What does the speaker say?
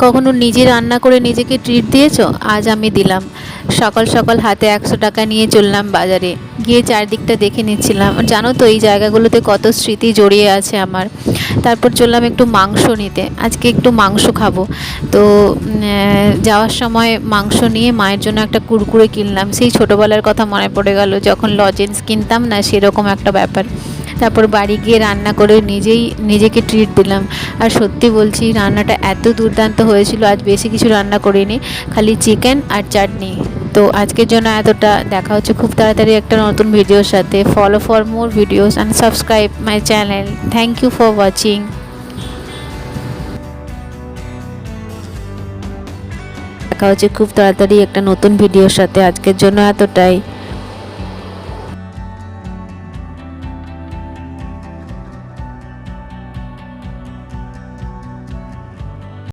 কখনো নিজে রান্না করে নিজেকে ট্রিট দিয়েছো? আজ আমি দিলাম। সকাল সকাল হাতে 100 টাকা নিয়ে চললাম বাজারে। গিয়ে চারদিকটা দেখে নিচ্ছিলাম। জানো তো এই জায়গাগুলোতে কত স্মৃতি জড়িয়ে আছে আমার। তারপর চললাম একটু মাংস নিতে। আজকে একটু মাংস খাবো। তো যাওয়ার সময় মাংস নিয়ে মায়ের জন্য একটা কুরকুরে কিনলাম। সেই ছোটোবেলার কথা মনে পড়ে গেল, যখন লজেন্স কিনতাম না, সেরকম একটা ব্যাপার। তারপর বাড়ি গিয়ে রান্না করে নিজেকে ট্রিট দিলাম। আর সত্যি বলছি, রান্নাটা এত দুর্দান্ত হয়েছিল। আজ বেশি কিছু রান্না করিনি, খালি চিকেন আর চাটনি। তো আজকের জন্য এতটা। দেখা হচ্ছে খুব তাড়াতাড়ি একটা নতুন ভিডিওর সাথে। Follow for more videos and subscribe my channel. Thank you for watching. দেখা হচ্ছে খুব তাড়াতাড়ি একটা নতুন ভিডিওর সাথে। আজকের জন্য এতটাই।